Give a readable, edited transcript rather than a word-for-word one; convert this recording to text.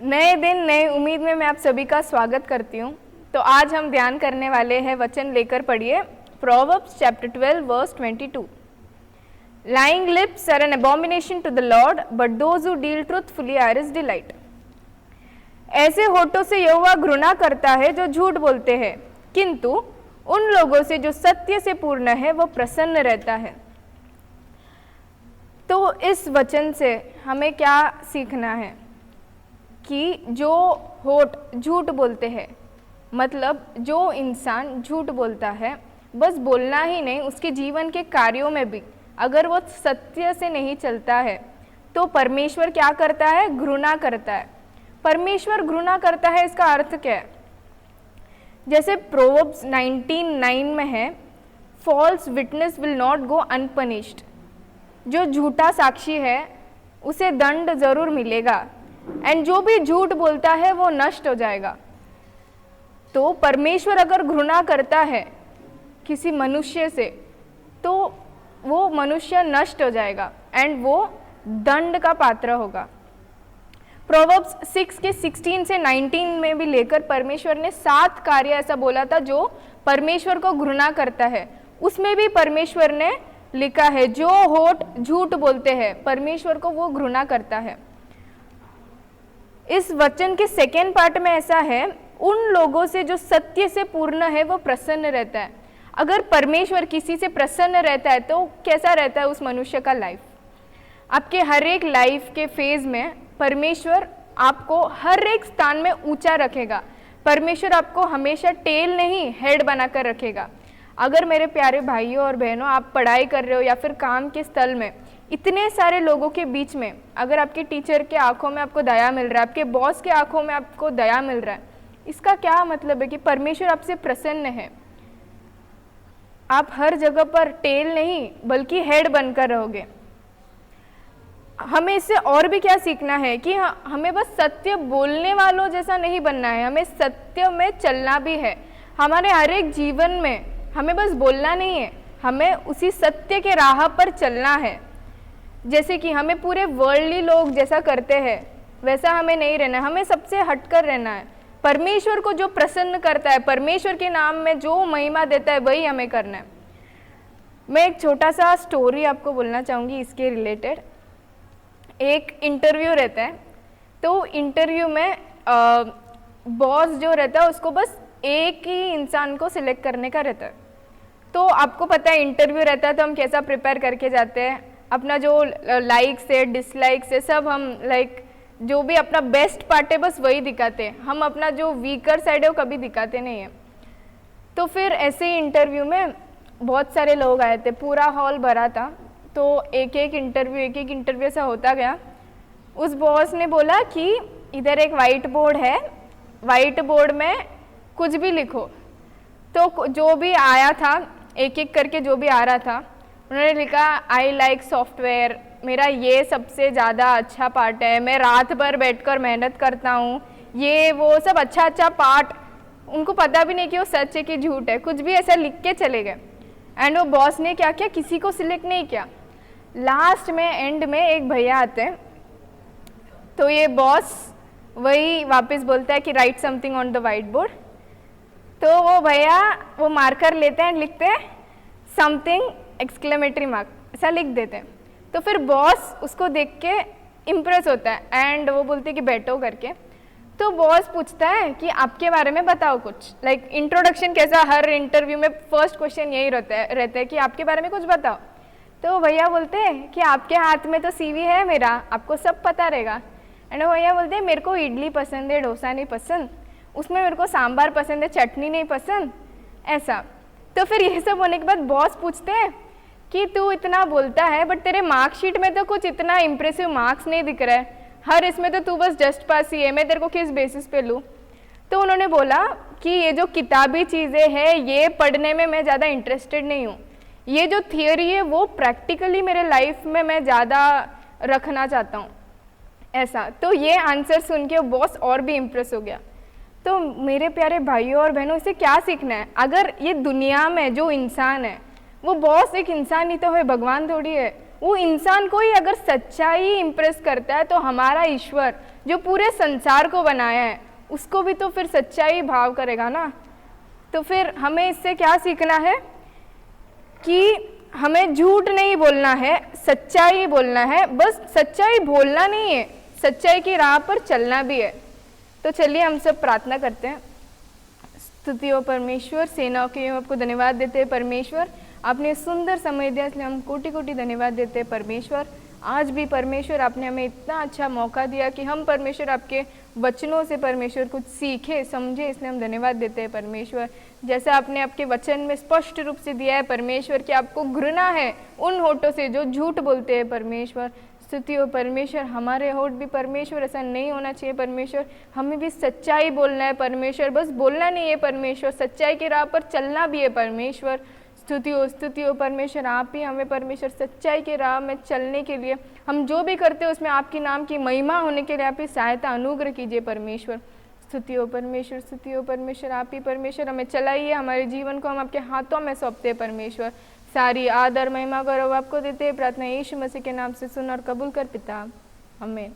नए दिन नए उम्मीद में मैं आप सभी का स्वागत करती हूँ। तो आज हम ध्यान करने वाले हैं, वचन लेकर पढ़िए Proverbs chapter 12 verse 22। Lying lips are an abomination to the Lord, but those who deal truthfully are his delight. ऐसे होठों से यहोवा घृणा करता है जो झूठ बोलते हैं, किंतु उन लोगों से जो सत्य से पूर्ण है वो प्रसन्न रहता है। तो इस वचन से हमें क्या सीखना है कि जो होठ झूठ बोलते हैं, मतलब जो इंसान झूठ बोलता है, बस बोलना ही नहीं, उसके जीवन के कार्यों में भी अगर वो सत्य से नहीं चलता है तो परमेश्वर क्या करता है? घृणा करता है। परमेश्वर घृणा करता है, इसका अर्थ क्या है? जैसे प्रोवर्ब्स 19:9 में है, false witness will not go unpunished. जो झूठा साक्षी है उसे दंड जरूर मिलेगा, एंड जो भी झूठ बोलता है वो नष्ट हो जाएगा। तो परमेश्वर अगर घृणा करता है किसी मनुष्य से तो वो मनुष्य नष्ट हो जाएगा एंड वो दंड का पात्र होगा। प्रोवर्ब्स 6 के 16 से 19 में भी लेकर परमेश्वर ने 7 कार्य ऐसा बोला था जो परमेश्वर को घृणा करता है। उसमें भी परमेश्वर ने लिखा है जो होठ झूठ बोलते हैं परमेश्वर को वो घृणा करता है। इस वचन के सेकेंड पार्ट में ऐसा है, उन लोगों से जो सत्य से पूर्ण है वो प्रसन्न रहता है। अगर परमेश्वर किसी से प्रसन्न रहता है तो कैसा रहता है उस मनुष्य का लाइफ? आपके हर एक लाइफ के फेज में परमेश्वर आपको हर एक स्थान में ऊंचा रखेगा। परमेश्वर आपको हमेशा टेल नहीं हेड बनाकर रखेगा। अगर मेरे प्यारे भाइयों और बहनों, आप पढ़ाई कर रहे हो या फिर काम के स्थल में इतने सारे लोगों के बीच में अगर आपके टीचर के आंखों में आपको दया मिल रहा है, आपके बॉस के आंखों में आपको दया मिल रहा है, इसका क्या मतलब है कि परमेश्वर आपसे प्रसन्न है। आप हर जगह पर टेल नहीं बल्कि हेड बनकर रहोगे। हमें इससे और भी क्या सीखना है कि हमें बस सत्य बोलने वालों जैसा नहीं बनना है, हमें सत्य में चलना भी है। हमारे हर एक जीवन में हमें बस बोलना नहीं है, हमें उसी सत्य के राह पर चलना है। जैसे कि हमें पूरे वर्ल्डली लोग जैसा करते हैं वैसा हमें नहीं रहना है, हमें सबसे हटकर रहना है। परमेश्वर को जो प्रसन्न करता है, परमेश्वर के नाम में जो महिमा देता है वही हमें करना है। मैं एक छोटा सा स्टोरी आपको बोलना चाहूँगी इसके रिलेटेड। एक इंटरव्यू रहता है, तो इंटरव्यू में बॉस जो रहता है उसको बस एक ही इंसान को सिलेक्ट करने का रहता है। तो आपको पता है इंटरव्यू रहता है तो हम कैसा प्रिपेयर करके जाते हैं, अपना जो लाइक्स है डिसलाइक्स है सब हम जो भी अपना बेस्ट पार्ट है बस वही दिखाते हैं, हम अपना जो वीकर साइड है वो कभी दिखाते नहीं है। तो फिर ऐसे ही इंटरव्यू में बहुत सारे लोग आए थे, पूरा हॉल भरा था। तो एक एक इंटरव्यू ऐसा होता गया। उस बॉस ने बोला कि इधर एक वाइट बोर्ड है, वाइट बोर्ड में कुछ भी लिखो। तो जो भी आया था एक एक करके जो भी आ रहा था उन्होंने लिखा आई लाइक सॉफ्टवेयर, मेरा ये सबसे ज़्यादा अच्छा पार्ट है, मैं रात भर बैठकर मेहनत करता हूँ, ये वो सब अच्छा पार्ट। उनको पता भी नहीं कि वो सच है कि झूठ है, कुछ भी ऐसा लिख के चले गए। एंड वो बॉस ने क्या किया, किसी को सिलेक्ट नहीं किया। लास्ट में एंड में एक भैया आते हैं, तो ये बॉस वही वापस बोलता है कि right something on the white board. तो वो भैया वो मार्कर लेते हैं, लिखते हैं समथिंग एक्सक्लेमेटरी मार्क, ऐसा लिख देते हैं। तो फिर बॉस उसको देख के इम्प्रेस होता है एंड वो बोलते हैं कि बैठो करके। तो बॉस पूछता है कि आपके बारे में बताओ कुछ, इंट्रोडक्शन कैसा, हर इंटरव्यू में फर्स्ट क्वेश्चन यही रहता है कि आपके बारे में कुछ बताओ। तो भैया बोलते हैं कि आपके हाथ में तो सीवी है मेरा, आपको सब पता रहेगा। एंड भैया बोलते हैं मेरे को इडली पसंद है, डोसा नहीं पसंद, उसमें मेरे को सांभर पसंद है, चटनी नहीं पसंद, ऐसा। तो फिर ये सब होने के बाद बॉस पूछते हैं कि तू इतना बोलता है बट तेरे मार्कशीट में तो कुछ इतना इम्प्रेसिव मार्क्स नहीं दिख रहा है, हर इसमें तो तू बस जस्ट पास ही है, मैं तेरे को किस बेसिस पे लूँ? तो उन्होंने बोला कि ये जो किताबी चीज़ें हैं ये पढ़ने में मैं ज़्यादा इंटरेस्टेड नहीं हूँ, ये जो थियोरी है वो प्रैक्टिकली मेरे लाइफ में मैं ज़्यादा रखना चाहता हूँ, ऐसा। तो ये आंसर सुन के बॉस और भी इम्प्रेस हो गया। तो मेरे प्यारे भाइयों और बहनों, इसे क्या सीखना है? अगर ये दुनिया में जो इंसान है वो बॉस एक इंसान ही तो है, भगवान थोड़ी है। वो इंसान को ही अगर सच्चाई इम्प्रेस करता है तो हमारा ईश्वर जो पूरे संसार को बनाया है उसको भी तो फिर सच्चाई भाव करेगा ना। तो फिर हमें इससे क्या सीखना है कि हमें झूठ नहीं बोलना है, सच्चाई बोलना है। बस सच्चाई बोलना नहीं है, सच्चाई की राह पर चलना भी है। तो चलिए हम सब प्रार्थना करते हैं। स्तुति हो परमेश्वर, सेनाओं के आपको धन्यवाद देते हैं परमेश्वर, आपने सुंदर समय दिया इसलिए हम कोटि कोटि धन्यवाद देते हैं परमेश्वर। आज भी परमेश्वर आपने हमें इतना अच्छा मौका दिया कि हम परमेश्वर आपके वचनों से परमेश्वर कुछ सीखे समझे, इसलिए हम धन्यवाद देते हैं परमेश्वर। जैसे आपने आपके वचन में स्पष्ट रूप से दिया है परमेश्वर कि आपको घृणा है उन होठों से जो झूठ बोलते हैं परमेश्वर। स्तुति हो परमेश्वर, हमारे होठ भी परमेश्वर ऐसा नहीं होना चाहिए परमेश्वर, हमें भी सच्चाई बोलना है परमेश्वर, बस बोलना नहीं है परमेश्वर, सच्चाई की राह पर चलना भी है परमेश्वर। स्तुति हो परमेश्वर, आप ही हमें परमेश्वर सच्चाई के राह में चलने के लिए, हम जो भी करते हैं उसमें आपकी नाम की महिमा होने के लिए आप ही सहायता अनुग्रह कीजिए परमेश्वर। स्तुति हो परमेश्वर, आप ही परमेश्वर हमें चलाइए, हमारे जीवन को हम आपके हाथों में सौंपते हैं परमेश्वर। सारी आदर महिमा गौरव आपको देते हैं, प्रार्थना यीशु मसीह के नाम से सुन और कबूल कर पिता, आमीन।